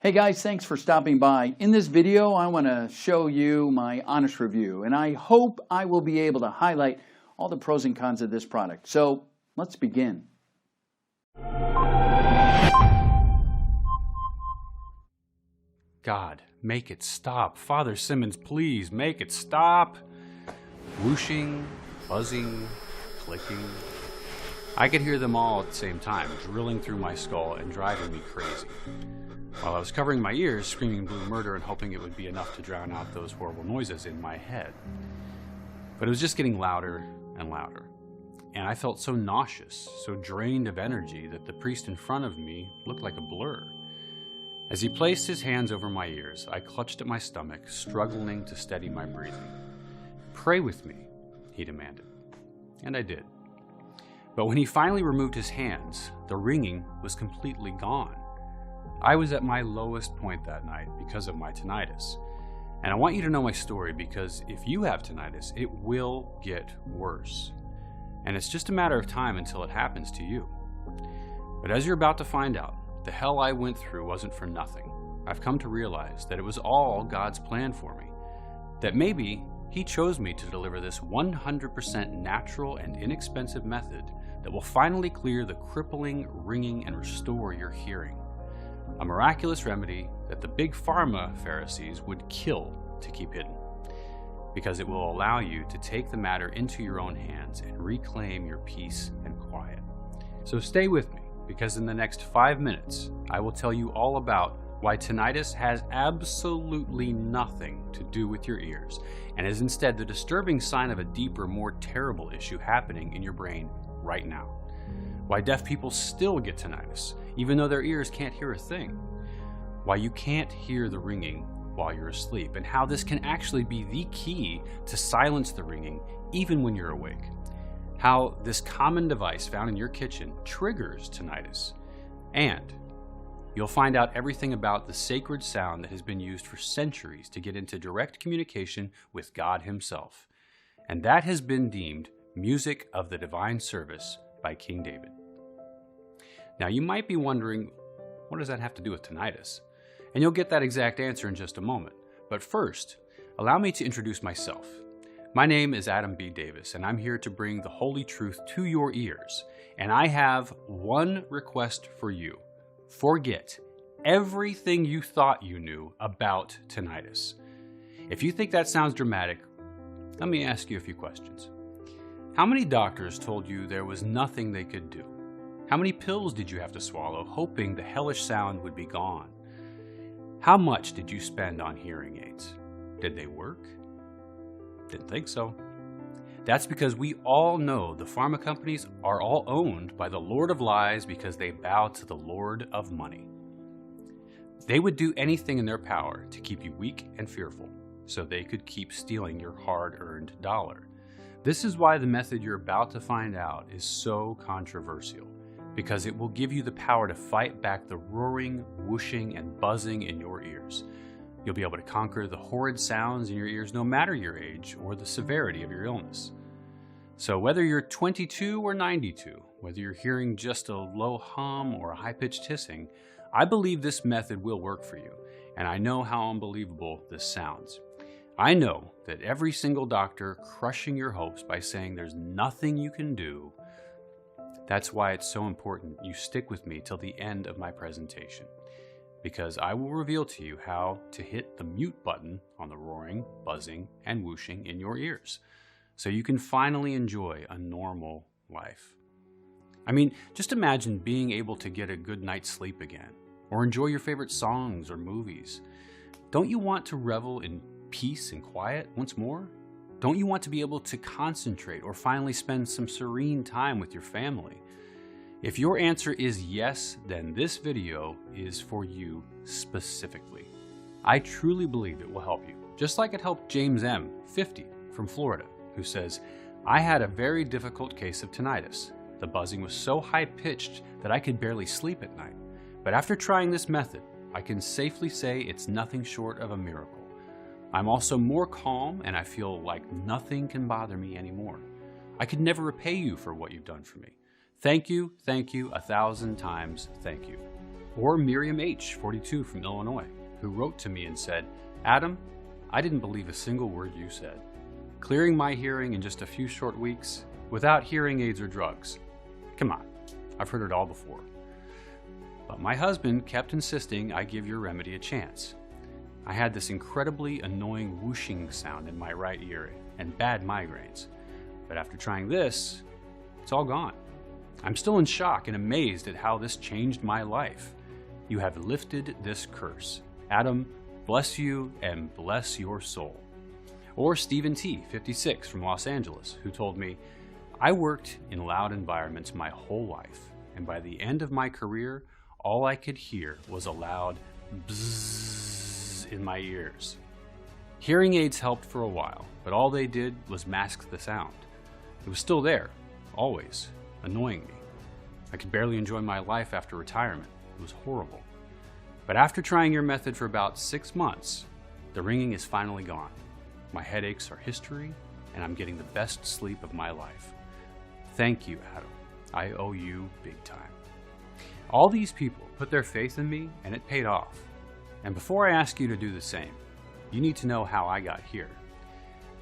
Hey guys, thanks for stopping by. In this video, I want to show you my honest review, and I hope I will be able to highlight all the pros and cons of this product. So let's begin. God, make it stop. Father Simmons, please make it stop. Whooshing, buzzing, clicking. I could hear them all at the same time, drilling through my skull and driving me crazy. While I was covering my ears, screaming blue murder and hoping it would be enough to drown out those horrible noises in my head. But it was just getting louder and louder. And I felt so nauseous, so drained of energy that the priest in front of me looked like a blur. As he placed his hands over my ears, I clutched at my stomach, struggling to steady my breathing. "Pray with me," he demanded. And I did. But when he finally removed his hands, the ringing was completely gone. I was at my lowest point that night because of my tinnitus. And I want you to know my story because if you have tinnitus, it will get worse. And it's just a matter of time until it happens to you. But as you're about to find out, the hell I went through wasn't for nothing. I've come to realize that it was all God's plan for me. That maybe He chose me to deliver this 100% natural and inexpensive method that will finally clear the crippling ringing and restore your hearing. A miraculous remedy that the big pharma Pharisees would kill to keep hidden. Because it will allow you to take the matter into your own hands and reclaim your peace and quiet. So stay with me, because in the next 5 minutes, I will tell you all about why tinnitus has absolutely nothing to do with your ears and is instead the disturbing sign of a deeper, more terrible issue happening in your brain right now. Why deaf people still get tinnitus, even though their ears can't hear a thing. Why you can't hear the ringing while you're asleep, and how this can actually be the key to silence the ringing even when you're awake. How this common device found in your kitchen triggers tinnitus. And you'll find out everything about the sacred sound that has been used for centuries to get into direct communication with God Himself. And that has been deemed music of the divine service by King David. Now you might be wondering, what does that have to do with tinnitus? And you'll get that exact answer in just a moment. But first, allow me to introduce myself. My name is Adam B. Davis, and I'm here to bring the holy truth to your ears. And I have one request for you. Forget everything you thought you knew about tinnitus. If you think that sounds dramatic, let me ask you a few questions. How many doctors told you there was nothing they could do? How many pills did you have to swallow, hoping the hellish sound would be gone? How much did you spend on hearing aids? Did they work? Didn't think so. That's because we all know the pharma companies are all owned by the Lord of Lies because they bow to the Lord of Money. They would do anything in their power to keep you weak and fearful so they could keep stealing your hard-earned dollar. This is why the method you're about to find out is so controversial, because it will give you the power to fight back the roaring, whooshing, and buzzing in your ears. You'll be able to conquer the horrid sounds in your ears no matter your age or the severity of your illness. So whether you're 22 or 92, whether you're hearing just a low hum or a high-pitched hissing, I believe this method will work for you, and I know how unbelievable this sounds. I know that every single doctor crushing your hopes by saying there's nothing you can do. That's why it's so important you stick with me till the end of my presentation, because I will reveal to you how to hit the mute button on the roaring, buzzing, and whooshing in your ears, so you can finally enjoy a normal life. I mean, just imagine being able to get a good night's sleep again, or enjoy your favorite songs or movies. Don't you want to revel in peace and quiet once more? Don't you want to be able to concentrate or finally spend some serene time with your family? If your answer is yes, then this video is for you specifically. I truly believe it will help you, just like it helped James M., 50, from Florida, who says, "I had a very difficult case of tinnitus. The buzzing was so high-pitched that I could barely sleep at night. But after trying this method, I can safely say it's nothing short of a miracle. I'm also more calm and I feel like nothing can bother me anymore. I could never repay you for what you've done for me. Thank you, 1,000 times, thank you." Or Miriam H., 42, from Illinois, who wrote to me and said, "Adam, I didn't believe a single word you said. Clearing my hearing in just a few short weeks without hearing aids or drugs. Come on, I've heard it all before. But my husband kept insisting I give your remedy a chance. I had this incredibly annoying whooshing sound in my right ear and bad migraines. But after trying this, it's all gone. I'm still in shock and amazed at how this changed my life. You have lifted this curse. Adam, bless you and bless your soul." Or Stephen T., 56, from Los Angeles, who told me, "I worked in loud environments my whole life, and by the end of my career, all I could hear was a loud bzzz in my ears. Hearing aids helped for a while, but all they did was mask the sound. It was still there, always, annoying me. I could barely enjoy my life after retirement. It was horrible. But after trying your method for about 6 months, the ringing is finally gone. My headaches are history, and I'm getting the best sleep of my life. Thank you, Adam. I owe you big time." All these people put their faith in me, and it paid off. And before I ask you to do the same, you need to know how I got here.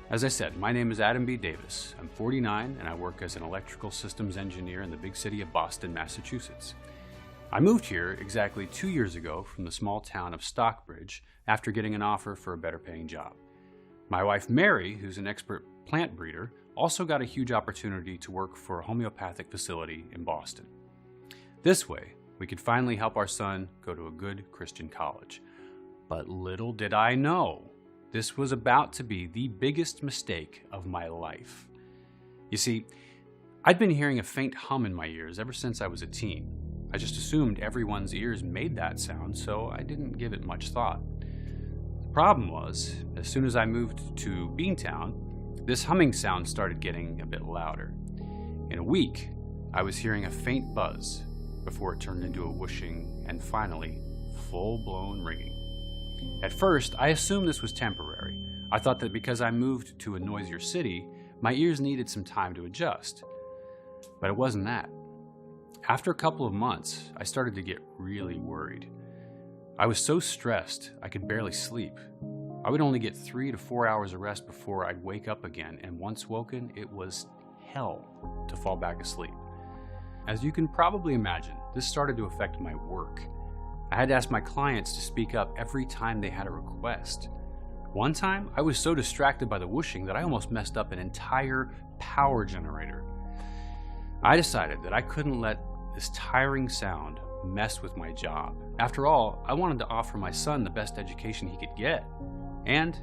As I said, my name is Adam B. Davis. I'm 49, and I work as an electrical systems engineer in the big city of Boston, Massachusetts. I moved here exactly 2 years ago from the small town of Stockbridge after getting an offer for a better paying job. My wife Mary, who's an expert plant breeder, also got a huge opportunity to work for a homeopathic facility in Boston. This way, we could finally help our son go to a good Christian college. But little did I know, this was about to be the biggest mistake of my life. You see, I'd been hearing a faint hum in my ears ever since I was a teen. I just assumed everyone's ears made that sound, so I didn't give it much thought. The problem was, as soon as I moved to Beantown, this humming sound started getting a bit louder. In a week, I was hearing a faint buzz before it turned into a whooshing and finally, full-blown ringing. At first, I assumed this was temporary. I thought that because I moved to a noisier city, my ears needed some time to adjust. But it wasn't that. After a couple of months, I started to get really worried. I was so stressed, I could barely sleep. I would only get 3 to 4 hours of rest before I'd wake up again, and once woken, it was hell to fall back asleep. As you can probably imagine, this started to affect my work. I had to ask my clients to speak up every time they had a request. One time, I was so distracted by the whooshing that I almost messed up an entire power generator. I decided that I couldn't let this tiring sound mess with my job. After all, I wanted to offer my son the best education he could get. And,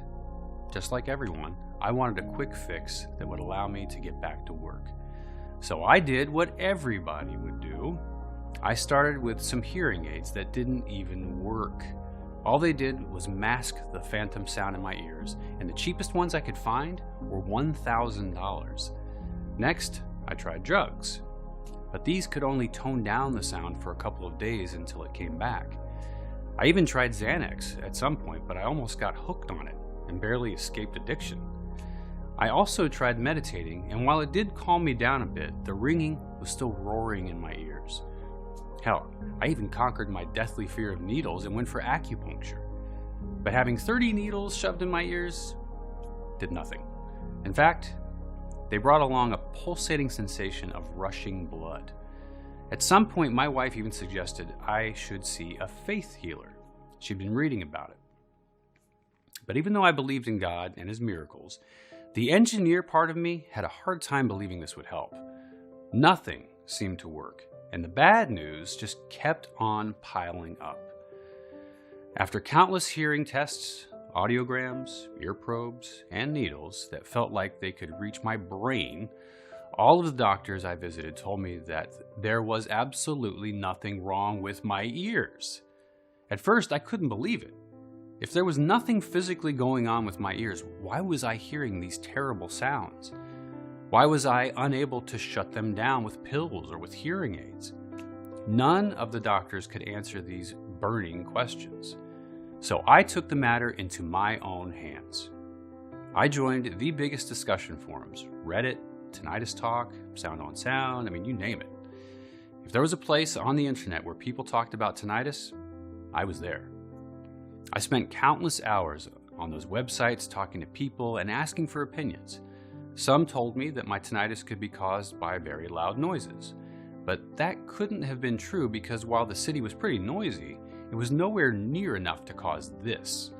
just like everyone, I wanted a quick fix that would allow me to get back to work. So I did what everybody would do. I started with some hearing aids that didn't even work. All they did was mask the phantom sound in my ears, and the cheapest ones I could find were $1,000. Next, I tried drugs. But these could only tone down the sound for a couple of days until it came back. I even tried Xanax at some point, but I almost got hooked on it and barely escaped addiction. I also tried meditating, and while it did calm me down a bit, the ringing was still roaring in my ears. Hell, I even conquered my deathly fear of needles and went for acupuncture. But having 30 needles shoved in my ears did nothing. In fact, they brought along a pulsating sensation of rushing blood. At some point, my wife even suggested I should see a faith healer. She'd been reading about it. But even though I believed in God and His miracles, the engineer part of me had a hard time believing this would help. Nothing seemed to work, and the bad news just kept on piling up. After countless hearing tests, audiograms, ear probes, and needles that felt like they could reach my brain, all of the doctors I visited told me that there was absolutely nothing wrong with my ears. At first, I couldn't believe it. If there was nothing physically going on with my ears, why was I hearing these terrible sounds? Why was I unable to shut them down with pills or with hearing aids? None of the doctors could answer these burning questions. So I took the matter into my own hands. I joined the biggest discussion forums, Reddit, Tinnitus Talk, Sound on Sound, you name it. If there was a place on the internet where people talked about tinnitus, I was there. I spent countless hours on those websites talking to people and asking for opinions. Some told me that my tinnitus could be caused by very loud noises, but that couldn't have been true because while the city was pretty noisy, it was nowhere near enough to cause this.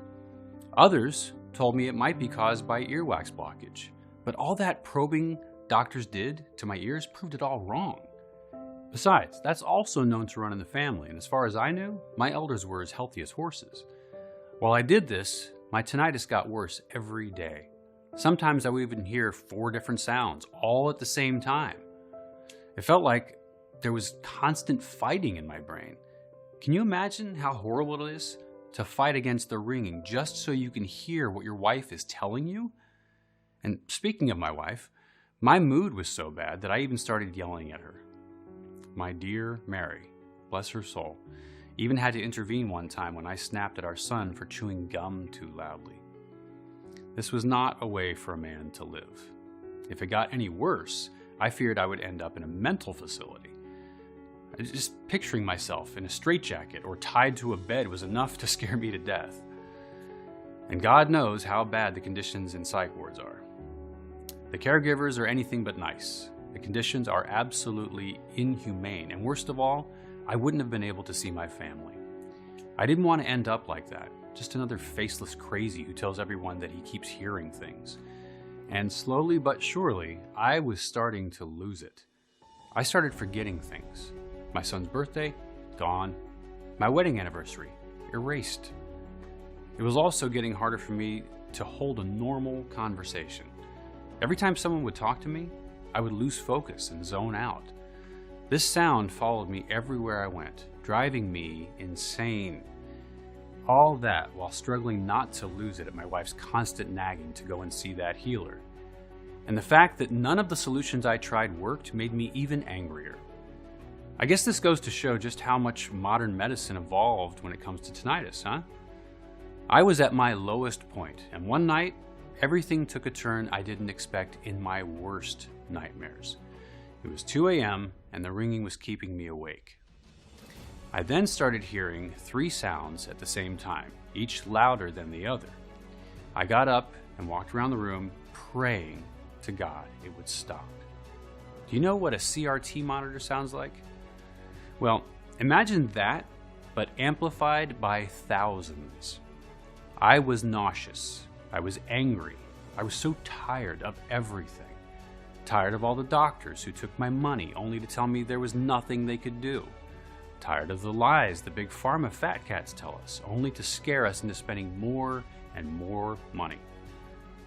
Others told me it might be caused by earwax blockage, but all that probing doctors did to my ears proved it all wrong. Besides, that's also known to run in the family, and as far as I knew, my elders were as healthy as horses. While I did this, my tinnitus got worse every day. Sometimes I would even hear 4 different sounds, all at the same time. It felt like there was constant fighting in my brain. Can you imagine how horrible it is to fight against the ringing just so you can hear what your wife is telling you? And speaking of my wife, my mood was so bad that I even started yelling at her. My dear Mary, bless her soul, even had to intervene one time when I snapped at our son for chewing gum too loudly. This was not a way for a man to live. If it got any worse, I feared I would end up in a mental facility. Just picturing myself in a straitjacket or tied to a bed was enough to scare me to death. And God knows how bad the conditions in psych wards are. The caregivers are anything but nice. The conditions are absolutely inhumane, and worst of all, I wouldn't have been able to see my family. I didn't want to end up like that, just another faceless crazy who tells everyone that he keeps hearing things. And slowly but surely, I was starting to lose it. I started forgetting things. My son's birthday, gone. My wedding anniversary, erased. It was also getting harder for me to hold a normal conversation. Every time someone would talk to me, I would lose focus and zone out. This sound followed me everywhere I went, driving me insane. All that while struggling not to lose it at my wife's constant nagging to go and see that healer. And the fact that none of the solutions I tried worked made me even angrier. I guess this goes to show just how much modern medicine evolved when it comes to tinnitus, huh? I was at my lowest point, and one night, everything took a turn I didn't expect in my worst nightmares. It was 2 a.m. and the ringing was keeping me awake. I then started hearing 3 sounds at the same time, each louder than the other. I got up and walked around the room praying to God it would stop. Do you know what a CRT monitor sounds like? Well, imagine that, but amplified by thousands. I was nauseous. I was angry. I was so tired of everything. Tired of all the doctors who took my money only to tell me there was nothing they could do. Tired of the lies the big pharma fat cats tell us, only to scare us into spending more and more money.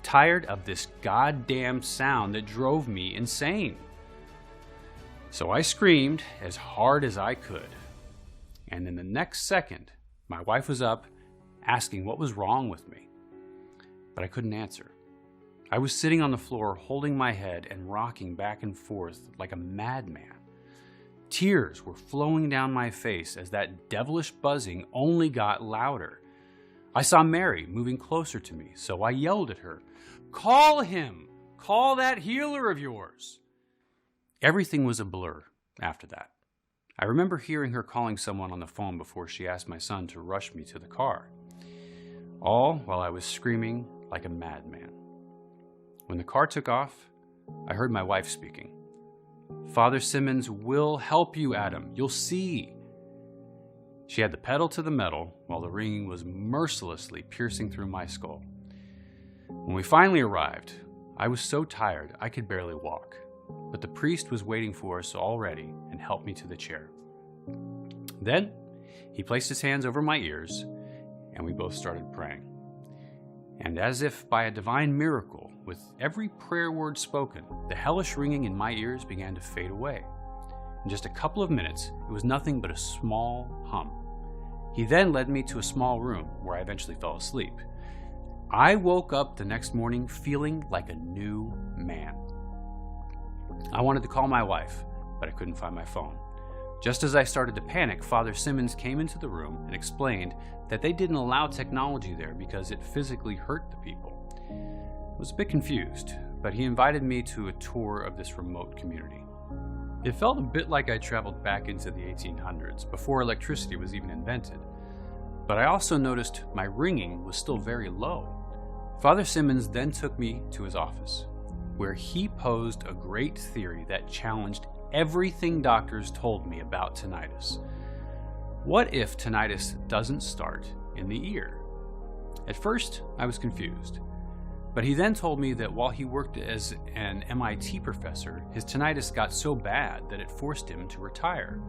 Tired of this goddamn sound that drove me insane. So I screamed as hard as I could. And in the next second, my wife was up asking what was wrong with me. But I couldn't answer. I was sitting on the floor holding my head and rocking back and forth like a madman. Tears were flowing down my face as that devilish buzzing only got louder. I saw Mary moving closer to me, so I yelled at her, "Call him! Call that healer of yours!" Everything was a blur after that. I remember hearing her calling someone on the phone before she asked my son to rush me to the car. All while I was screaming like a madman. When the car took off, I heard my wife speaking. "Father Simmons will help you, Adam. You'll see." She had the pedal to the metal while the ringing was mercilessly piercing through my skull. When we finally arrived, I was so tired I could barely walk, but the priest was waiting for us already and helped me to the chair. Then he placed his hands over my ears and we both started praying. And as if by a divine miracle, with every prayer word spoken, the hellish ringing in my ears began to fade away. In just a couple of minutes, it was nothing but a small hum. He then led me to a small room where I eventually fell asleep. I woke up the next morning feeling like a new man. I wanted to call my wife, but I couldn't find my phone. Just as I started to panic, Father Simmons came into the room and explained that they didn't allow technology there because it physically hurt the people. I was a bit confused, but he invited me to a tour of this remote community. It felt a bit like I traveled back into the 1800s, before electricity was even invented. But I also noticed my ringing was still very low. Father Simmons then took me to his office, where he posed a great theory that challenged everything doctors told me about tinnitus. What if tinnitus doesn't start in the ear? At first, I was confused. But he then told me that while he worked as an MIT professor, his tinnitus got so bad that it forced him to retire.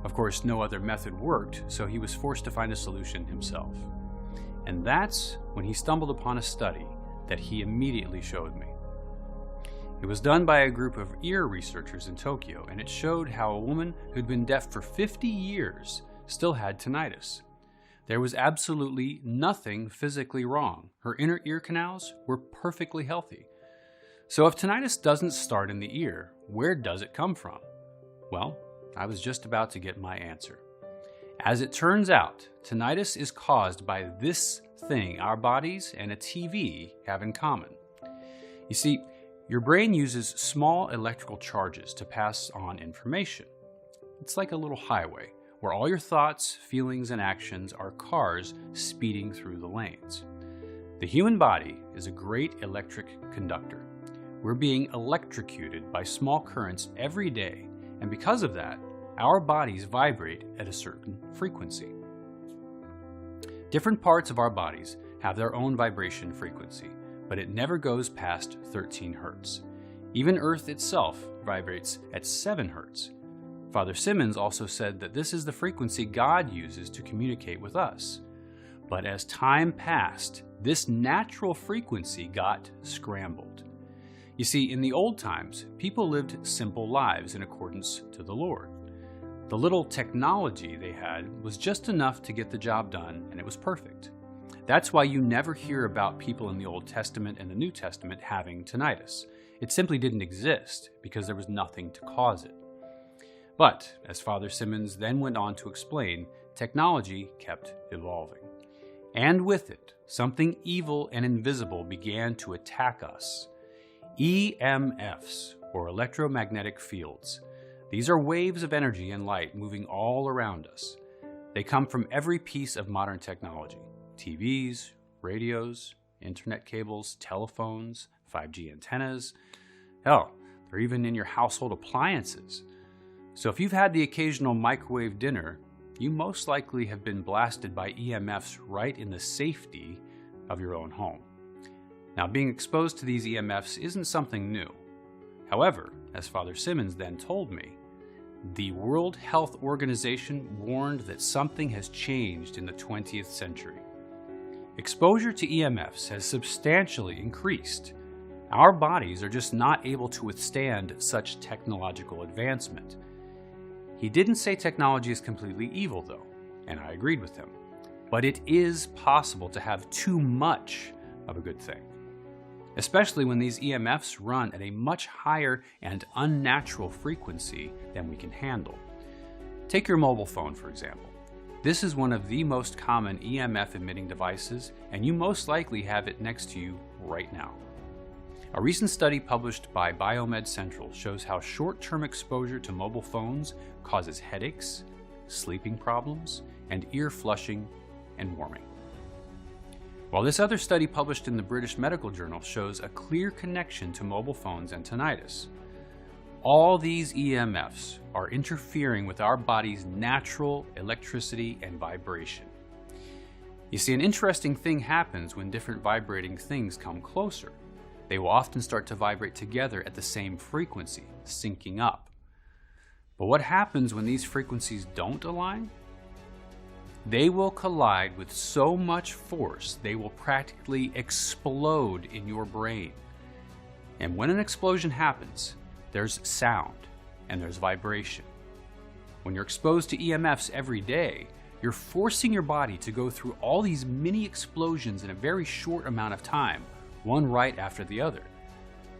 Of course, no other method worked, so he was forced to find a solution himself. And that's when he stumbled upon a study that he immediately showed me. It was done by a group of ear researchers in Tokyo, and it showed how a woman who'd been deaf for 50 years still had tinnitus. There was absolutely nothing physically wrong. Her inner ear canals were perfectly healthy. So if tinnitus doesn't start in the ear, where does it come from? Well, I was just about to get my answer. As it turns out, tinnitus is caused by this thing our bodies and a TV have in common. You see, your brain uses small electrical charges to pass on information. It's like a little highway, where all your thoughts, feelings, and actions are cars speeding through the lanes. The human body is a great electric conductor. We're being electrocuted by small currents every day, and because of that, our bodies vibrate at a certain frequency. Different parts of our bodies have their own vibration frequency, but it never goes past 13 Hertz. Even Earth itself vibrates at 7 Hertz. Father Simmons also said that this is the frequency God uses to communicate with us. But as time passed, this natural frequency got scrambled. You see, in the old times, people lived simple lives in accordance to the Lord. The little technology they had was just enough to get the job done, and it was perfect. That's why you never hear about people in the Old Testament and the New Testament having tinnitus. It simply didn't exist because there was nothing to cause it. But, as Father Simmons then went on to explain, technology kept evolving. And with it, something evil and invisible began to attack us. EMFs, or electromagnetic fields. These are waves of energy and light moving all around us. They come from every piece of modern technology. TVs, radios, internet cables, telephones, 5G antennas. Hell, they're even in your household appliances. So if you've had the occasional microwave dinner, you most likely have been blasted by EMFs right in the safety of your own home. Now, being exposed to these EMFs isn't something new. However, as Father Simmons then told me, the World Health Organization warned that something has changed in the 20th century. Exposure to EMFs has substantially increased. Our bodies are just not able to withstand such technological advancement. He didn't say technology is completely evil, though, and I agreed with him. But it is possible to have too much of a good thing, especially when these EMFs run at a much higher and unnatural frequency than we can handle. Take your mobile phone, for example. This is one of the most common EMF-emitting devices, and you most likely have it next to you right now. A recent study published by Biomed Central shows how short-term exposure to mobile phones causes headaches, sleeping problems, and ear flushing and warming. While this other study published in the British Medical Journal shows a clear connection to mobile phones and tinnitus. All these EMFs are interfering with our body's natural electricity and vibration. You see, an interesting thing happens when different vibrating things come closer. They will often start to vibrate together at the same frequency, syncing up. But what happens when these frequencies don't align? They will collide with so much force, they will practically explode in your brain. And when an explosion happens, there's sound and there's vibration. When you're exposed to EMFs every day, you're forcing your body to go through all these mini explosions in a very short amount of time, one right after the other.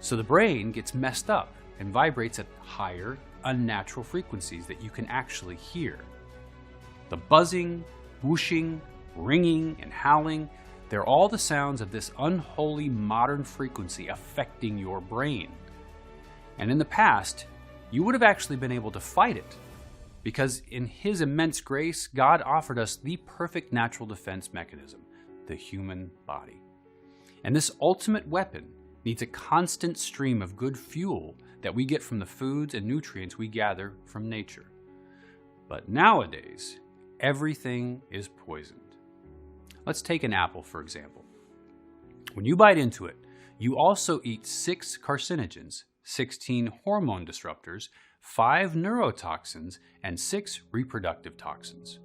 So the brain gets messed up and vibrates at higher, unnatural frequencies that you can actually hear. The buzzing, whooshing, ringing, and howling, they're all the sounds of this unholy modern frequency affecting your brain. And in the past, you would have actually been able to fight it. Because in His immense grace, God offered us the perfect natural defense mechanism, the human body. And this ultimate weapon needs a constant stream of good fuel that we get from the foods and nutrients we gather from nature. But nowadays, everything is poisoned. Let's take an apple, for example. When you bite into it, you also eat 6 carcinogens, 16 hormone disruptors, 5 neurotoxins, and 6 reproductive toxins.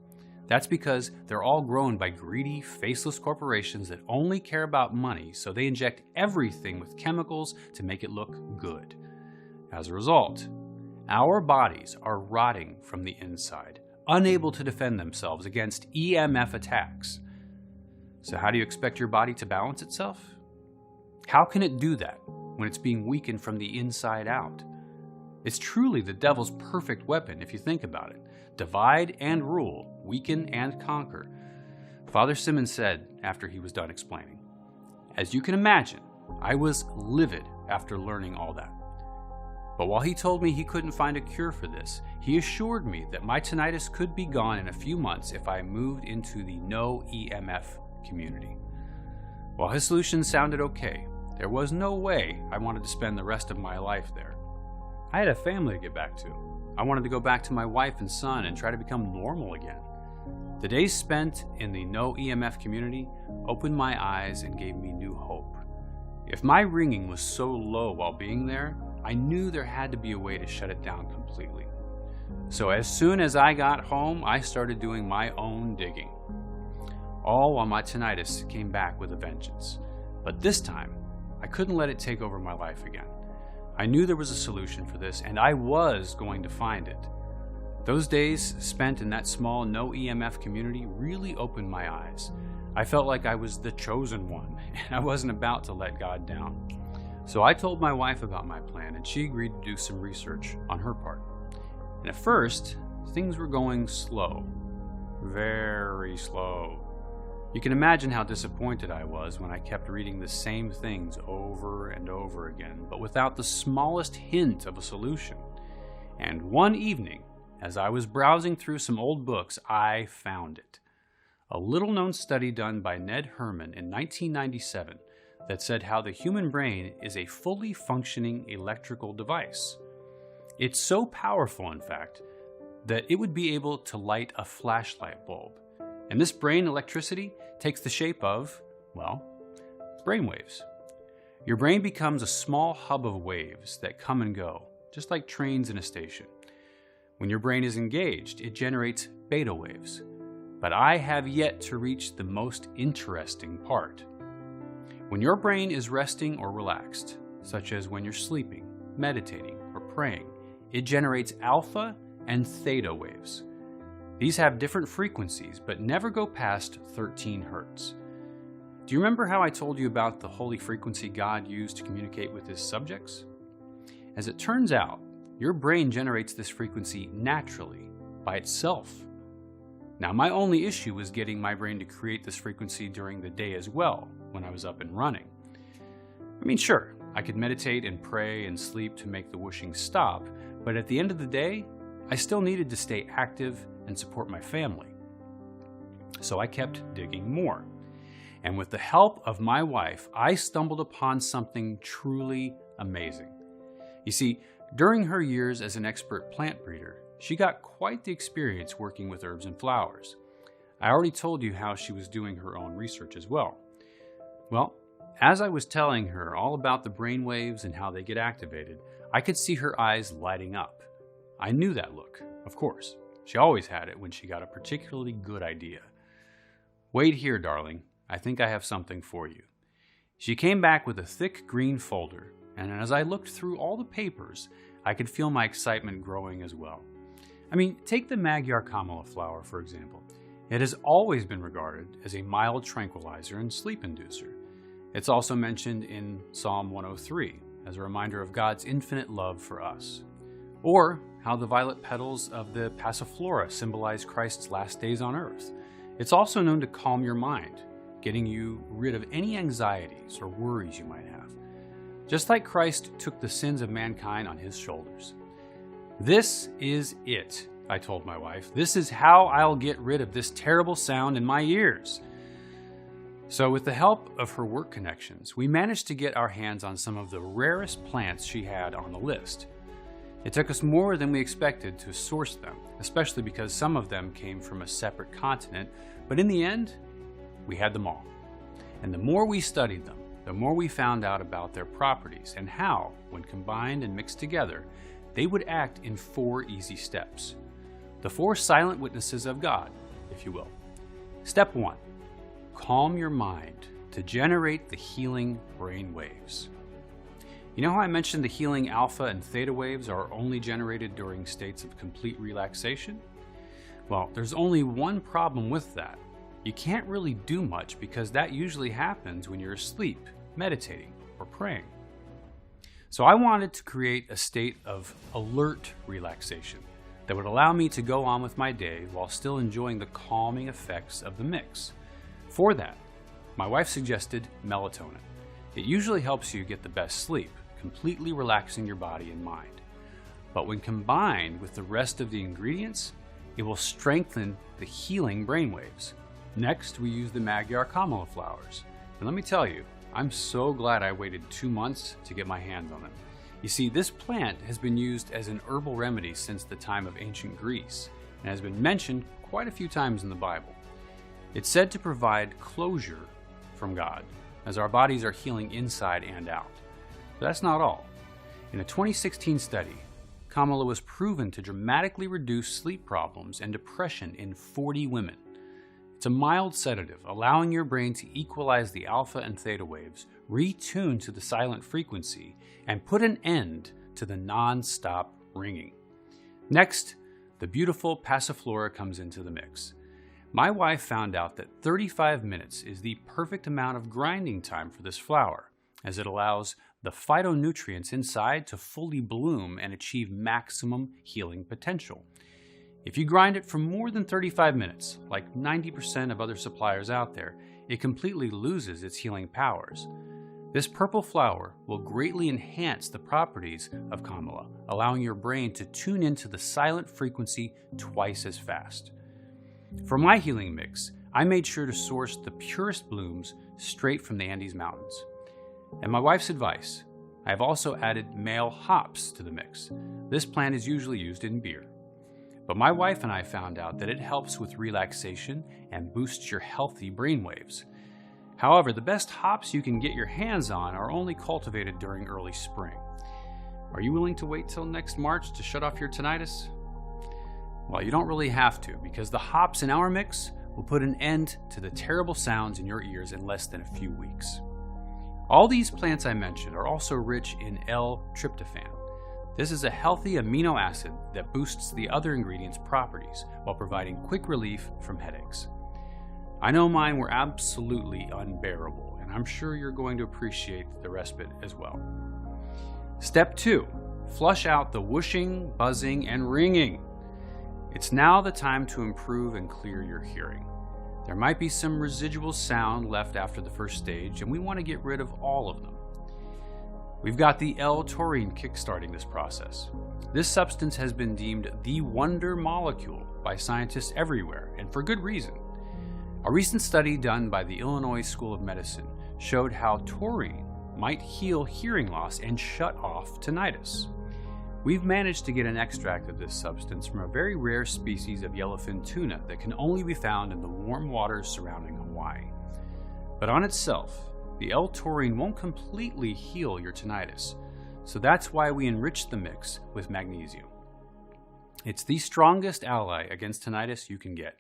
That's because they're all grown by greedy, faceless corporations that only care about money, so they inject everything with chemicals to make it look good. As a result, our bodies are rotting from the inside, unable to defend themselves against EMF attacks. So how do you expect your body to balance itself? How can it do that when it's being weakened from the inside out? It's truly the devil's perfect weapon if you think about it. Divide and rule, weaken and conquer. Father Simmons said after he was done explaining, "As you can imagine, I was livid after learning all that. But while he told me he couldn't find a cure for this, he assured me that my tinnitus could be gone in a few months if I moved into the no EMF community. While his solution sounded okay, there was no way I wanted to spend the rest of my life there. I had a family to get back to. I wanted to go back to my wife and son and try to become normal again. The days spent in the no EMF community opened my eyes and gave me new hope. If my ringing was so low while being there, I knew there had to be a way to shut it down completely. So as soon as I got home, I started doing my own digging. All while my tinnitus came back with a vengeance. But this time, I couldn't let it take over my life again. I knew there was a solution for this, and I was going to find it. Those days spent in that small no EMF community really opened my eyes. I felt like I was the chosen one, and I wasn't about to let God down. So I told my wife about my plan, and she agreed to do some research on her part. And at first, things were going slow. Very slow. You can imagine how disappointed I was when I kept reading the same things over and over again, but without the smallest hint of a solution. And one evening, as I was browsing through some old books, I found it. A little-known study done by Ned Herman in 1997 that said how the human brain is a fully functioning electrical device. It's so powerful, in fact, that it would be able to light a flashlight bulb. And this brain electricity takes the shape of, well, brainwaves. Your brain becomes a small hub of waves that come and go, just like trains in a station. When your brain is engaged, it generates beta waves. But I have yet to reach the most interesting part. When your brain is resting or relaxed, such as when you're sleeping, meditating, or praying, it generates alpha and theta waves. These have different frequencies, but never go past 13 hertz. Do you remember how I told you about the holy frequency God used to communicate with His subjects? As it turns out, your brain generates this frequency naturally, by itself. Now, my only issue was getting my brain to create this frequency during the day as well, when I was up and running. I mean, sure, I could meditate and pray and sleep to make the whooshing stop, but at the end of the day, I still needed to stay active and support my family. So I kept digging more. And with the help of my wife, I stumbled upon something truly amazing. You see, during her years as an expert plant breeder, she got quite the experience working with herbs and flowers. I already told you how she was doing her own research as well. Well, as I was telling her all about the brain waves and how they get activated, I could see her eyes lighting up. I knew that look, of course. She always had it when she got a particularly good idea. Wait here, darling. I think I have something for you. She came back with a thick green folder, and as I looked through all the papers, I could feel my excitement growing as well. I mean, take the Magyar Kamala flower, for example. It has always been regarded as a mild tranquilizer and sleep inducer. It's also mentioned in Psalm 103 as a reminder of God's infinite love for us. Or how the violet petals of the passiflora symbolize Christ's last days on earth. It's also known to calm your mind, getting you rid of any anxieties or worries you might have. Just like Christ took the sins of mankind on His shoulders. "This is it," I told my wife. "This is how I'll get rid of this terrible sound in my ears." So with the help of her work connections, we managed to get our hands on some of the rarest plants she had on the list. It took us more than we expected to source them, especially because some of them came from a separate continent, but in the end, we had them all. And the more we studied them, the more we found out about their properties and how, when combined and mixed together, they would act in 4 easy steps. The 4 silent witnesses of God, if you will. Step 1. Calm your mind to generate the healing brain waves. You know how I mentioned the healing alpha and theta waves are only generated during states of complete relaxation? Well, there's only one problem with that. You can't really do much because that usually happens when you're asleep, meditating, or praying. So I wanted to create a state of alert relaxation that would allow me to go on with my day while still enjoying the calming effects of the mix. For that, my wife suggested melatonin. It usually helps you get the best sleep, completely relaxing your body and mind. But when combined with the rest of the ingredients, it will strengthen the healing brainwaves. Next, we use the Magyar kamala flowers. And let me tell you, I'm so glad I waited 2 months to get my hands on them. You see, this plant has been used as an herbal remedy since the time of ancient Greece and has been mentioned quite a few times in the Bible. It's said to provide closure from God, as our bodies are healing inside and out. But that's not all. In a 2016 study, kamala was proven to dramatically reduce sleep problems and depression in 40 women. It's a mild sedative, allowing your brain to equalize the alpha and theta waves, retune to the silent frequency, and put an end to the non-stop ringing. Next, the beautiful passiflora comes into the mix. My wife found out that 35 minutes is the perfect amount of grinding time for this flower, as it allows the phytonutrients inside to fully bloom and achieve maximum healing potential. If you grind it for more than 35 minutes, like 90% of other suppliers out there, it completely loses its healing powers. This purple flower will greatly enhance the properties of kamala, allowing your brain to tune into the silent frequency twice as fast. For my healing mix, I made sure to source the purest blooms straight from the Andes Mountains. And my wife's advice, I have also added male hops to the mix. This plant is usually used in beer. But my wife and I found out that it helps with relaxation and boosts your healthy brainwaves. However, the best hops you can get your hands on are only cultivated during early spring. Are you willing to wait till next March to shut off your tinnitus? Well, you don't really have to, because the hops in our mix will put an end to the terrible sounds in your ears in less than a few weeks. All these plants I mentioned are also rich in L-tryptophan. This is a healthy amino acid that boosts the other ingredients' properties while providing quick relief from headaches. I know mine were absolutely unbearable, and I'm sure you're going to appreciate the respite as well. Step 2. Flush out the whooshing, buzzing, and ringing. It's now the time to improve and clear your hearing. There might be some residual sound left after the first stage, and we want to get rid of all of them. We've got the L-taurine kickstarting this process. This substance has been deemed the wonder molecule by scientists everywhere, and for good reason. A recent study done by the Illinois School of Medicine showed how taurine might heal hearing loss and shut off tinnitus. We've managed to get an extract of this substance from a very rare species of yellowfin tuna that can only be found in the warm waters surrounding Hawaii. But on itself, the L-taurine won't completely heal your tinnitus, so that's why we enrich the mix with magnesium. It's the strongest ally against tinnitus you can get.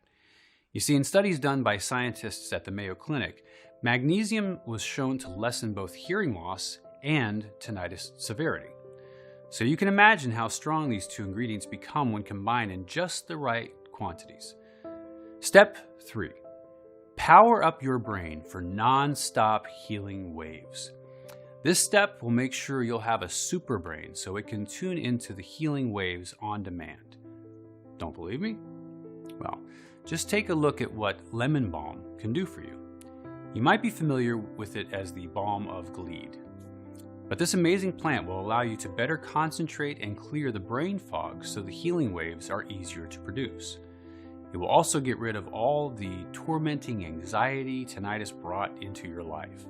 You see, in studies done by scientists at the Mayo Clinic, magnesium was shown to lessen both hearing loss and tinnitus severity. So you can imagine how strong these two ingredients become when combined in just the right quantities. Step 3. Power up your brain for non-stop healing waves. This step will make sure you'll have a super brain so it can tune into the healing waves on demand. Don't believe me? Well, just take a look at what lemon balm can do for you. You might be familiar with it as the balm of Gilead. But this amazing plant will allow you to better concentrate and clear the brain fog so the healing waves are easier to produce. It will also get rid of all the tormenting anxiety tinnitus brought into your life.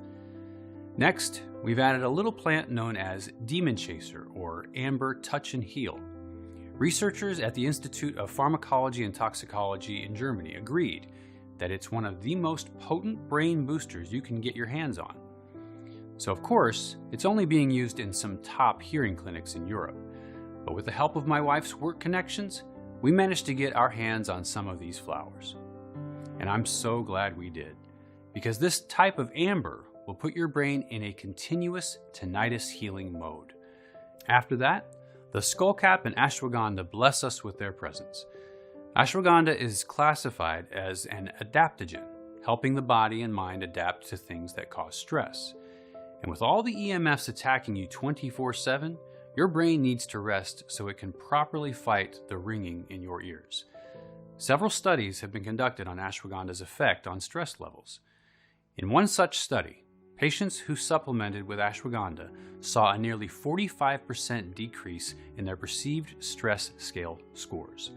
Next, we've added a little plant known as Demon Chaser, or Amber Touch and Heal. Researchers at the Institute of Pharmacology and Toxicology in Germany agreed that it's one of the most potent brain boosters you can get your hands on. So of course, it's only being used in some top hearing clinics in Europe. But with the help of my wife's work connections, we managed to get our hands on some of these flowers. And I'm so glad we did, because this type of amber will put your brain in a continuous tinnitus healing mode. After that, the skullcap and ashwagandha bless us with their presence. Ashwagandha is classified as an adaptogen, helping the body and mind adapt to things that cause stress. And with all the EMFs attacking you 24/7, your brain needs to rest so it can properly fight the ringing in your ears. Several studies have been conducted on ashwagandha's effect on stress levels. In one such study, patients who supplemented with ashwagandha saw a nearly 45% decrease in their perceived stress scale scores,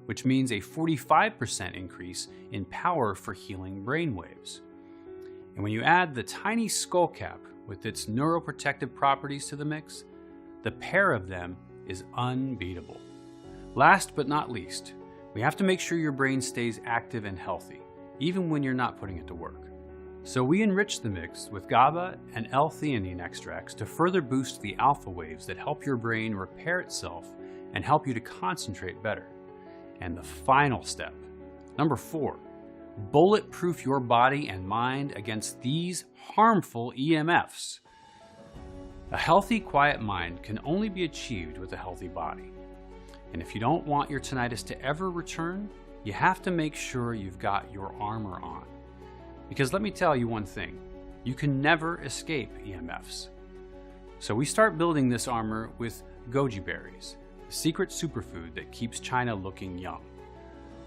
which means a 45% increase in power for healing brain waves. And when you add the tiny skullcap with its neuroprotective properties to the mix, the pair of them is unbeatable. Last but not least, we have to make sure your brain stays active and healthy, even when you're not putting it to work. So we enrich the mix with GABA and L-theanine extracts to further boost the alpha waves that help your brain repair itself and help you to concentrate better. And the final step, number 4, bulletproof your body and mind against these harmful EMFs. A healthy, quiet mind can only be achieved with a healthy body. And if you don't want your tinnitus to ever return, you have to make sure you've got your armor on. Because let me tell you one thing, you can never escape EMFs. So we start building this armor with goji berries, the secret superfood that keeps China looking young.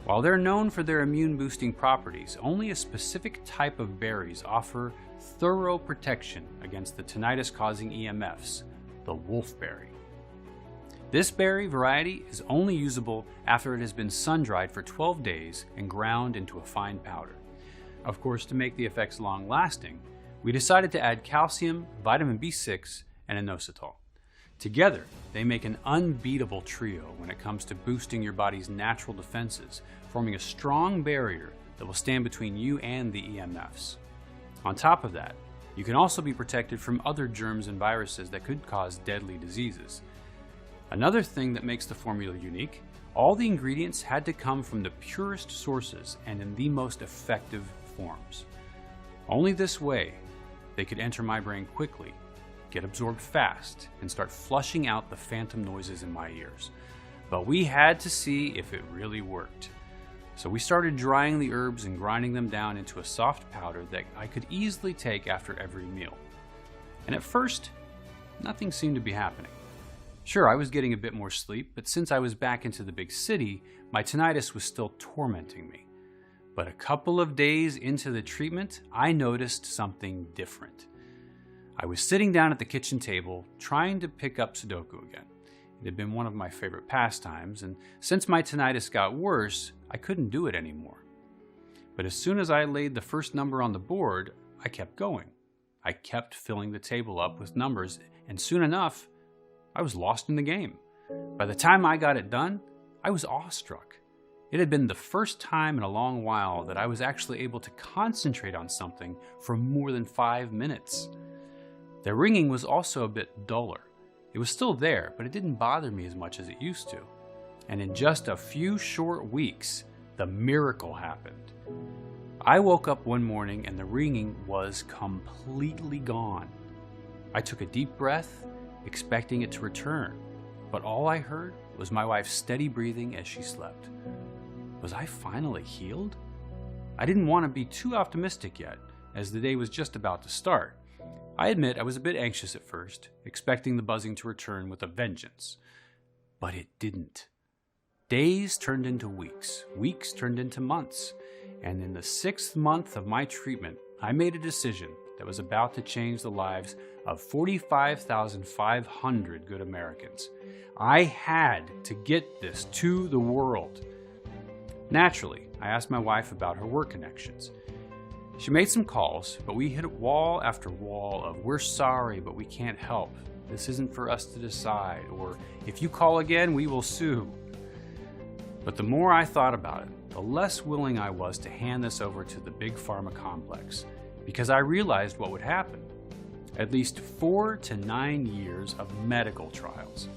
While they're known for their immune-boosting properties, only a specific type of berries offer thorough protection against the tinnitus-causing EMFs, the wolfberry. This berry variety is only usable after it has been sun-dried for 12 days and ground into a fine powder. Of course, to make the effects long-lasting, we decided to add calcium, vitamin B6, and inositol. Together, they make an unbeatable trio when it comes to boosting your body's natural defenses, forming a strong barrier that will stand between you and the EMFs. On top of that, you can also be protected from other germs and viruses that could cause deadly diseases. Another thing that makes the formula unique, all the ingredients had to come from the purest sources and in the most effective forms. Only this way, they could enter my brain quickly, get absorbed fast, and start flushing out the phantom noises in my ears. But we had to see if it really worked. So we started drying the herbs and grinding them down into a soft powder that I could easily take after every meal. And at first, nothing seemed to be happening. Sure, I was getting a bit more sleep, but since I was back into the big city, my tinnitus was still tormenting me. But a couple of days into the treatment, I noticed something different. I was sitting down at the kitchen table, trying to pick up Sudoku again. It had been one of my favorite pastimes, and since my tinnitus got worse, I couldn't do it anymore. But as soon as I laid the first number on the board, I kept going. I kept filling the table up with numbers, and soon enough, I was lost in the game. By the time I got it done, I was awestruck. It had been the first time in a long while that I was actually able to concentrate on something for more than 5 minutes. The ringing was also a bit duller. It was still there, but it didn't bother me as much as it used to. And in just a few short weeks, the miracle happened. I woke up one morning and the ringing was completely gone. I took a deep breath, expecting it to return, but all I heard was my wife's steady breathing as she slept. Was I finally healed? I didn't want to be too optimistic yet, as the day was just about to start. I admit I was a bit anxious at first, expecting the buzzing to return with a vengeance. But it didn't. Days turned into weeks, weeks turned into months, and in the 6th month of my treatment, I made a decision that was about to change the lives of 45,500 good Americans. I had to get this to the world. Naturally, I asked my wife about her work connections. She made some calls, but we hit wall after wall of "we're sorry, but we can't help. This isn't for us to decide," or "if you call again, we will sue." But the more I thought about it, the less willing I was to hand this over to the big pharma complex, because I realized what would happen. At least 4 to 9 years of medical trials,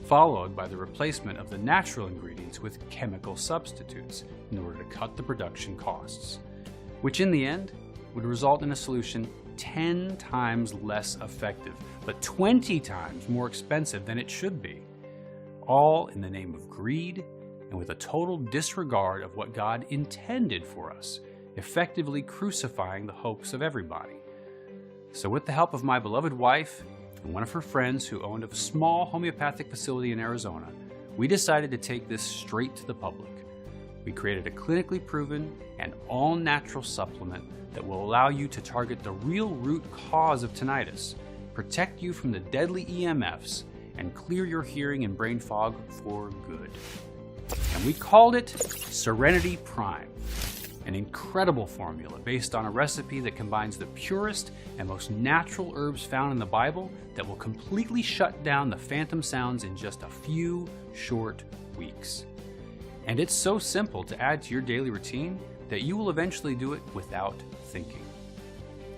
followed by the replacement of the natural ingredients with chemical substitutes in order to cut the production costs, which in the end would result in a solution 10 times less effective, but 20 times more expensive than it should be, all in the name of greed and with a total disregard of what God intended for us, effectively crucifying the hopes of everybody. So with the help of my beloved wife and one of her friends who owned a small homeopathic facility in Arizona, we decided to take this straight to the public. We created a clinically proven and all-natural supplement that will allow you to target the real root cause of tinnitus, protect you from the deadly EMFs, and clear your hearing and brain fog for good. And we called it Serenity Prime, an incredible formula based on a recipe that combines the purest and most natural herbs found in the Bible that will completely shut down the phantom sounds in just a few short weeks. And it's so simple to add to your daily routine that you will eventually do it without thinking.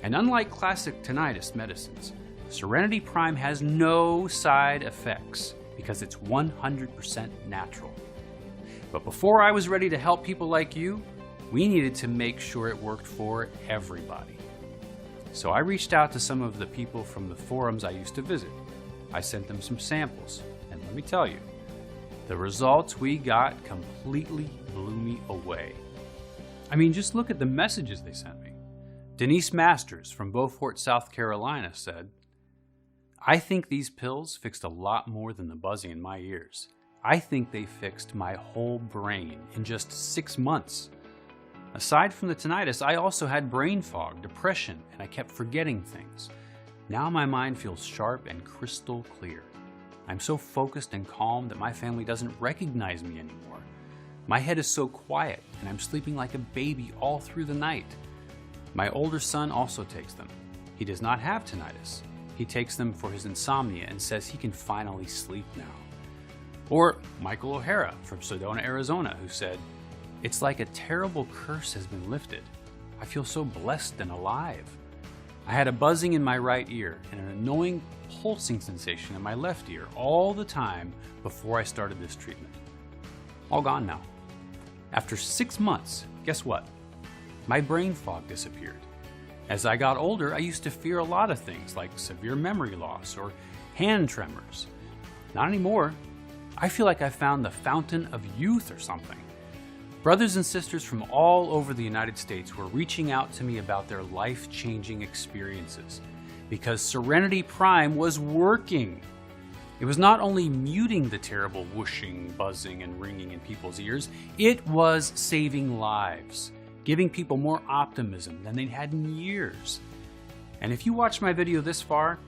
And unlike classic tinnitus medicines, Serenity Prime has no side effects because it's 100% natural. But before I was ready to help people like you, we needed to make sure it worked for everybody. So I reached out to some of the people from the forums I used to visit. I sent them some samples, and let me tell you, the results we got completely blew me away. I mean, just look at the messages they sent me. Denise Masters from Beaufort, South Carolina said, "I think these pills fixed a lot more than the buzzing in my ears. I think they fixed my whole brain in just 6 months. Aside from the tinnitus, I also had brain fog, depression, and I kept forgetting things. Now my mind feels sharp and crystal clear. I'm so focused and calm that my family doesn't recognize me anymore. My head is so quiet, and I'm sleeping like a baby all through the night. My older son also takes them. He does not have tinnitus. He takes them for his insomnia and says he can finally sleep now." Or Michael O'Hara from Sedona, Arizona, who said, "It's like a terrible curse has been lifted. I feel so blessed and alive. I had a buzzing in my right ear and an annoying pulsing sensation in my left ear all the time before I started this treatment. All gone now. After 6 months, guess what? My brain fog disappeared. As I got older, I used to fear a lot of things like severe memory loss or hand tremors. Not anymore. I feel like I found the fountain of youth or something." Brothers and sisters from all over the United States were reaching out to me about their life-changing experiences because Serenity Prime was working. It was not only muting the terrible whooshing, buzzing, and ringing in people's ears, it was saving lives, giving people more optimism than they'd had in years. And if you watched my video this far,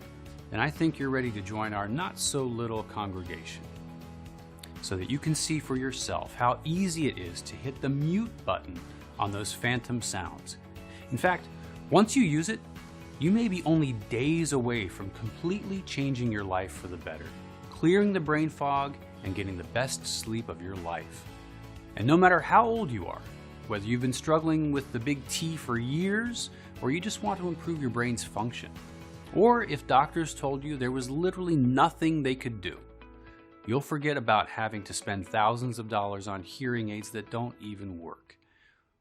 then I think you're ready to join our not-so-little congregation, so that you can see for yourself how easy it is to hit the mute button on those phantom sounds. In fact, once you use it, you may be only days away from completely changing your life for the better, clearing the brain fog, and getting the best sleep of your life. And no matter how old you are, whether you've been struggling with the big T for years, or you just want to improve your brain's function, or if doctors told you there was literally nothing they could do, you'll forget about having to spend thousands of dollars on hearing aids that don't even work.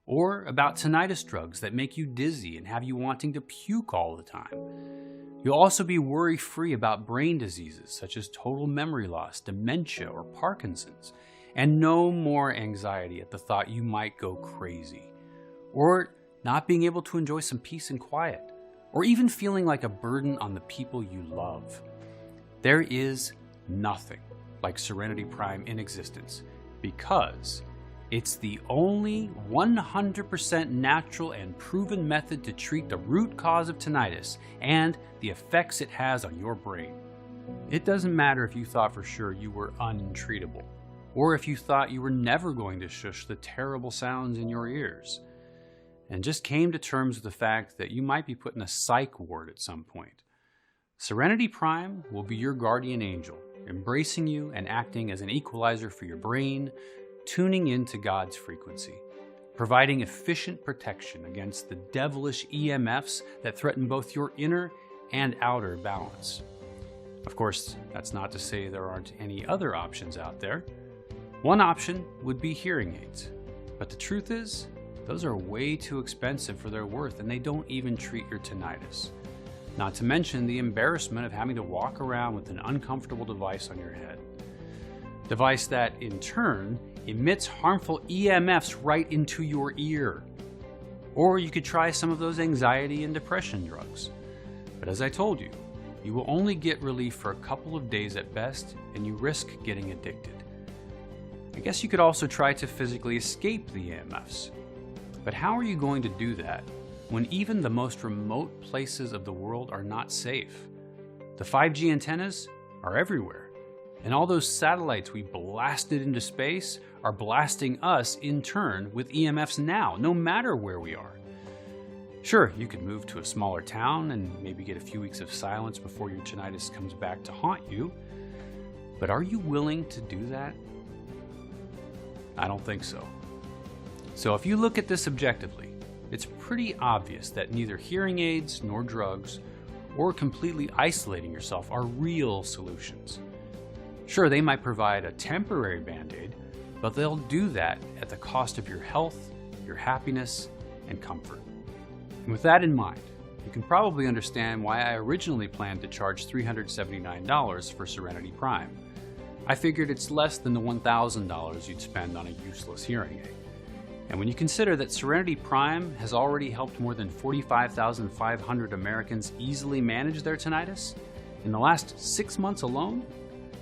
Or about tinnitus drugs that make you dizzy and have you wanting to puke all the time. You'll also be worry-free about brain diseases such as total memory loss, dementia, or Parkinson's, and no more anxiety at the thought you might go crazy. Or not being able to enjoy some peace and quiet, or even feeling like a burden on the people you love. There is nothing like Serenity Prime in existence because It's the only 100% natural and proven method to treat the root cause of tinnitus and the effects it has on your brain. It doesn't matter if you thought for sure you were untreatable, or if you thought you were never going to shush the terrible sounds in your ears, and just came to terms with the fact that you might be put in a psych ward at some point. Serenity Prime will be your guardian angel, embracing you and acting as an equalizer for your brain, tuning into God's frequency, providing efficient protection against the devilish EMFs that threaten both your inner and outer balance. Of course, that's not to say there aren't any other options out there. One option would be hearing aids, but the truth is, those are way too expensive for their worth, and they don't even treat your tinnitus. Not to mention the embarrassment of having to walk around with an uncomfortable device on your head. Device that, in turn, emits harmful EMFs right into your ear. Or you could try some of those anxiety and depression drugs. But as I told you, you will only get relief for a couple of days at best, and you risk getting addicted. I guess you could also try to physically escape the EMFs. But how are you going to do that when even the most remote places of the world are not safe? The 5G antennas are everywhere, and all those satellites we blasted into space are blasting us in turn with EMFs now, no matter where we are. Sure, you could move to a smaller town and maybe get a few weeks of silence before your tinnitus comes back to haunt you, but are you willing to do that? I don't think so. So if you look at this objectively, it's pretty obvious that neither hearing aids nor drugs or completely isolating yourself are real solutions. Sure, they might provide a temporary band-aid, but they'll do that at the cost of your health, your happiness, and comfort. And with that in mind, you can probably understand why I originally planned to charge $379 for Serenity Prime. I figured it's less than the $1,000 you'd spend on a useless hearing aid. And when you consider that Serenity Prime has already helped more than 45,500 Americans easily manage their tinnitus in the last 6 months alone,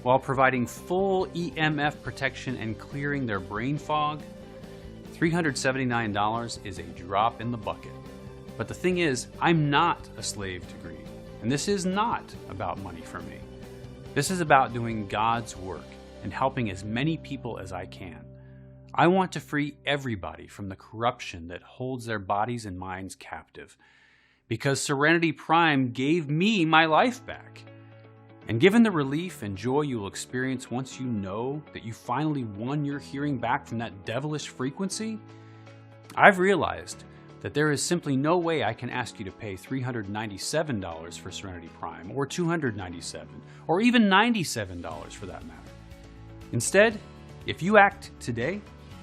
while providing full EMF protection and clearing their brain fog, $379 is a drop in the bucket. But the thing is, I'm not a slave to greed, and this is not about money for me. This is about doing God's work and helping as many people as I can. I want to free everybody from the corruption that holds their bodies and minds captive, because Serenity Prime gave me my life back. And given the relief and joy you will experience once you know that you finally won your hearing back from that devilish frequency, I've realized that there is simply no way I can ask you to pay $397 for Serenity Prime, or $297, or even $97 for that matter. Instead, if you act today,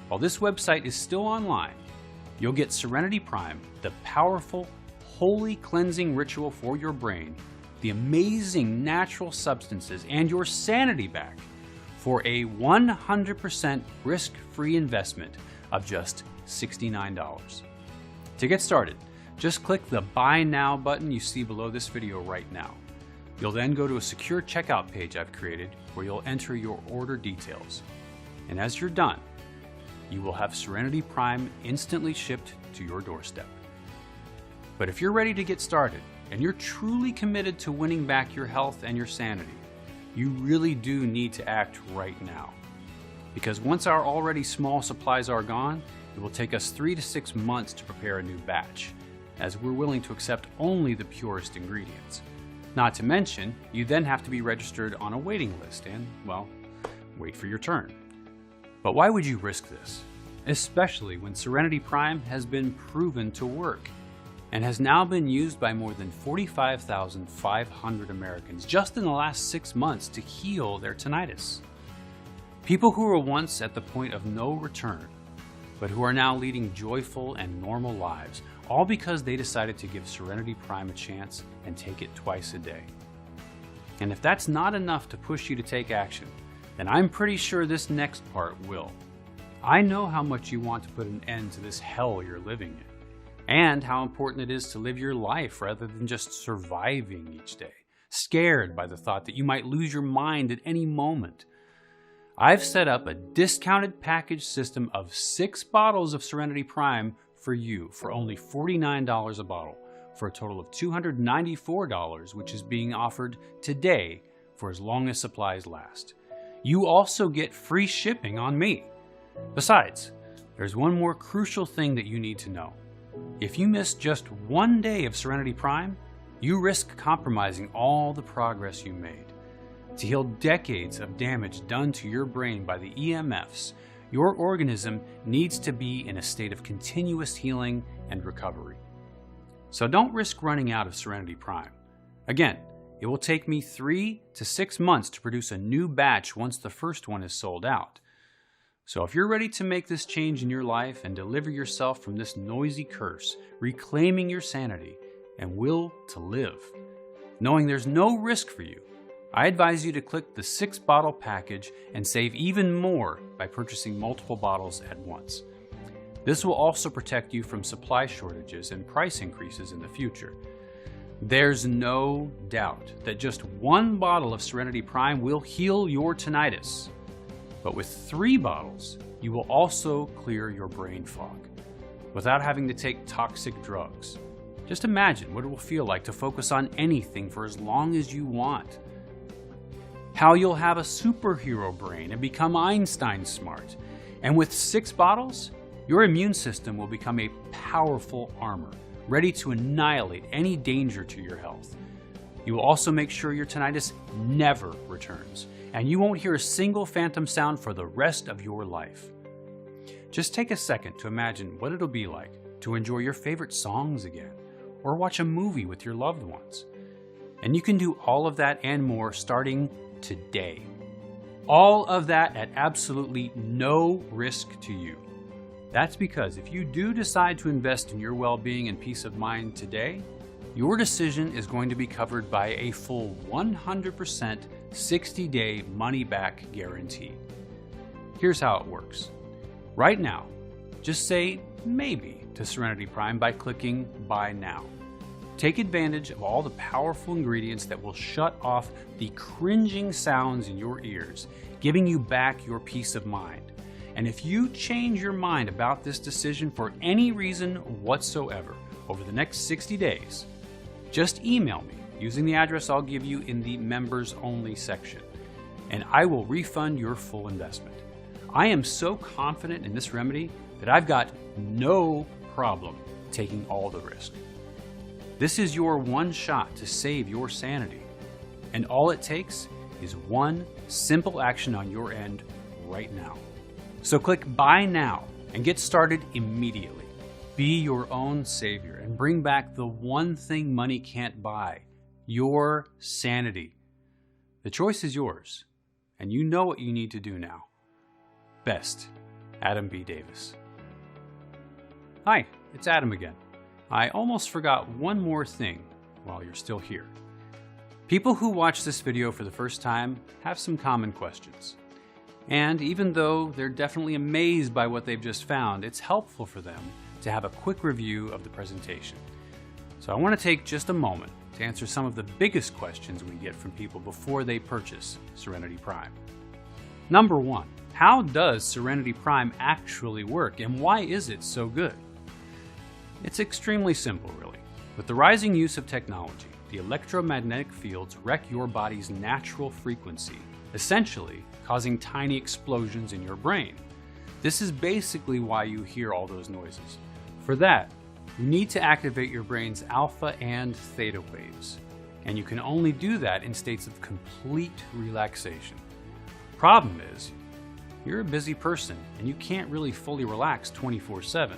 while this website is still online, you'll get Serenity Prime, the powerful, holy cleansing ritual for your brain, the amazing natural substances, and your sanity back for a 100% risk-free investment of just $69. To get started, just click the Buy Now button you see below this video right now. You'll then go to a secure checkout page I've created where you'll enter your order details. And as you're done, you will have Serenity Prime instantly shipped to your doorstep. But if you're ready to get started, and you're truly committed to winning back your health and your sanity, you really do need to act right now. Because once our already small supplies are gone, it will take us 3 to 6 months to prepare a new batch, as we're willing to accept only the purest ingredients. Not to mention, you then have to be registered on a waiting list and, well, wait for your turn. But why would you risk this? Especially when Serenity Prime has been proven to work and has now been used by more than 45,500 Americans just in the last 6 months to heal their tinnitus. People who were once at the point of no return, but who are now leading joyful and normal lives, all because they decided to give Serenity Prime a chance and take it twice a day. And if that's not enough to push you to take action, then I'm pretty sure this next part will. I know how much you want to put an end to this hell you're living in, and how important it is to live your life rather than just surviving each day, scared by the thought that you might lose your mind at any moment. I've set up a discounted package system of 6 bottles of Serenity Prime for you for only $49 a bottle, for a total of $294, which is being offered today for as long as supplies last. You also get free shipping on me. Besides, there's one more crucial thing that you need to know. If you miss just one day of Serenity Prime, you risk compromising all the progress you made. To heal decades of damage done to your brain by the EMFs, your organism needs to be in a state of continuous healing and recovery. So don't risk running out of Serenity Prime. Again, it will take me 3 to 6 months to produce a new batch once the first one is sold out. So if you're ready to make this change in your life and deliver yourself from this noisy curse, reclaiming your sanity and will to live, knowing there's no risk for you, I advise you to click the 6-bottle package and save even more by purchasing multiple bottles at once. This will also protect you from supply shortages and price increases in the future. There's no doubt that just 1 bottle of Serenity Prime will heal your tinnitus. But with 3 bottles, you will also clear your brain fog without having to take toxic drugs. Just imagine what it will feel like to focus on anything for as long as you want. How you'll have a superhero brain and become Einstein smart. And with 6 bottles, your immune system will become a powerful armor, ready to annihilate any danger to your health. You will also make sure your tinnitus never returns, and you won't hear a single phantom sound for the rest of your life. Just take a second to imagine what it'll be like to enjoy your favorite songs again, or watch a movie with your loved ones. And you can do all of that and more starting today. All of that at absolutely no risk to you. That's because if you do decide to invest in your well-being and peace of mind today, your decision is going to be covered by a full 100% 60-day money-back guarantee. Here's how it works. Right now, just say maybe to Serenity Prime by clicking Buy Now. Take advantage of all the powerful ingredients that will shut off the cringing sounds in your ears, giving you back your peace of mind. And if you change your mind about this decision for any reason whatsoever over the next 60 days, just email me using the address I'll give you in the Members Only section, and I will refund your full investment. I am so confident in this remedy that I've got no problem taking all the risk. This is your one shot to save your sanity, and all it takes is one simple action on your end right now. So click Buy Now and get started immediately. Be your own savior and bring back the one thing money can't buy, your sanity. The choice is yours, and you know what you need to do now. Best, Adam B. Davis. Hi, it's Adam again. I almost forgot one more thing while you're still here. People who watch this video for the first time have some common questions. And even though they're definitely amazed by what they've just found, it's helpful for them to have a quick review of the presentation. So I want to take just a moment to answer some of the biggest questions we get from people before they purchase Serenity Prime. Number 1, how does Serenity Prime actually work, and why is it so good? It's extremely simple, really. With the rising use of technology, the electromagnetic fields wreck your body's natural frequency, essentially causing tiny explosions in your brain. This is basically why you hear all those noises. For that, you need to activate your brain's alpha and theta waves, and you can only do that in states of complete relaxation. Problem is, you're a busy person and you can't really fully relax 24/7.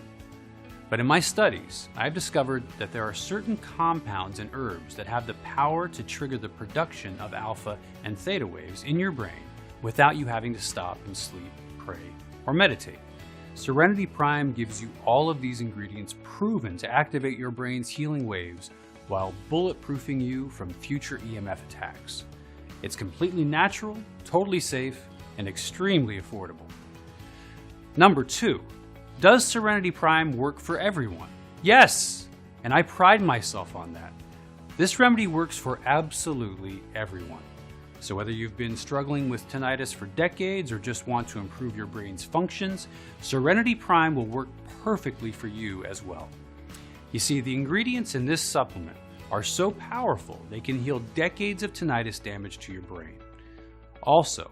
But in my studies, I've discovered that there are certain compounds and herbs that have the power to trigger the production of alpha and theta waves in your brain without you having to stop and sleep, pray, or meditate. Serenity Prime gives you all of these ingredients proven to activate your brain's healing waves while bulletproofing you from future EMF attacks. It's completely natural, totally safe, and extremely affordable. Number 2. Does Serenity Prime work for everyone? Yes, and I pride myself on that. This remedy works for absolutely everyone. So whether you've been struggling with tinnitus for decades or just want to improve your brain's functions, Serenity Prime will work perfectly for you as well. You see, the ingredients in this supplement are so powerful they can heal decades of tinnitus damage to your brain. Also,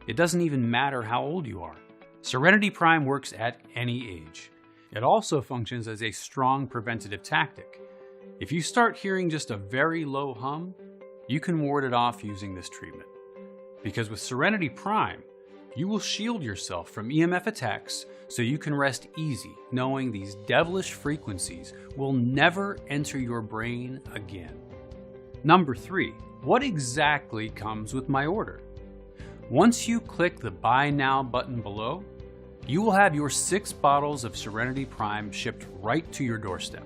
it doesn't even matter how old you are. Serenity Prime works at any age. It also functions as a strong preventative tactic. If you start hearing just a very low hum, you can ward it off using this treatment. Because with Serenity Prime, you will shield yourself from EMF attacks so you can rest easy knowing these devilish frequencies will never enter your brain again. Number 3, what exactly comes with my order? Once you click the Buy Now button below, you will have your 6 bottles of Serenity Prime shipped right to your doorstep.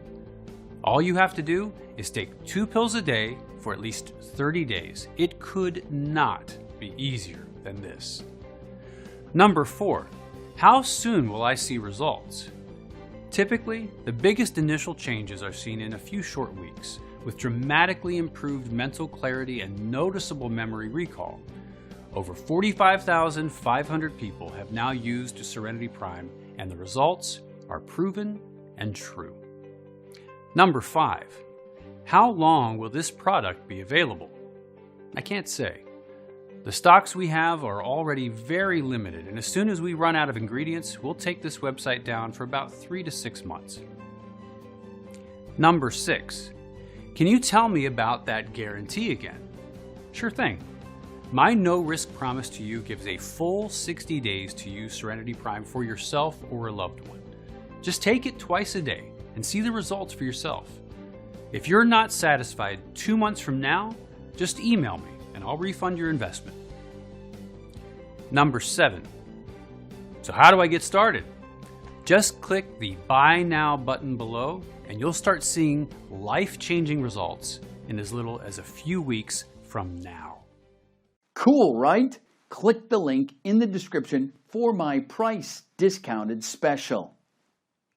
All you have to do is take 2 pills a day for at least 30 days. It could not be easier than this. Number 4, how soon will I see results? Typically, the biggest initial changes are seen in a few short weeks, with dramatically improved mental clarity and noticeable memory recall. Over 45,500 people have now used Serenity Prime, and the results are proven and true. Number 5, how long will this product be available? I can't say. The stocks we have are already very limited, and as soon as we run out of ingredients, we'll take this website down for about 3 to 6 months. Number 6, can you tell me about that guarantee again? Sure thing. My no-risk promise to you gives a full 60 days to use Serenity Prime for yourself or a loved one. Just take it twice a day and see the results for yourself. If you're not satisfied 2 months from now, just email me and I'll refund your investment. Number 7, so how do I get started? Just click the Buy Now button below and you'll start seeing life-changing results in as little as a few weeks from now. Cool, right? Click the link in the description for my price discounted special.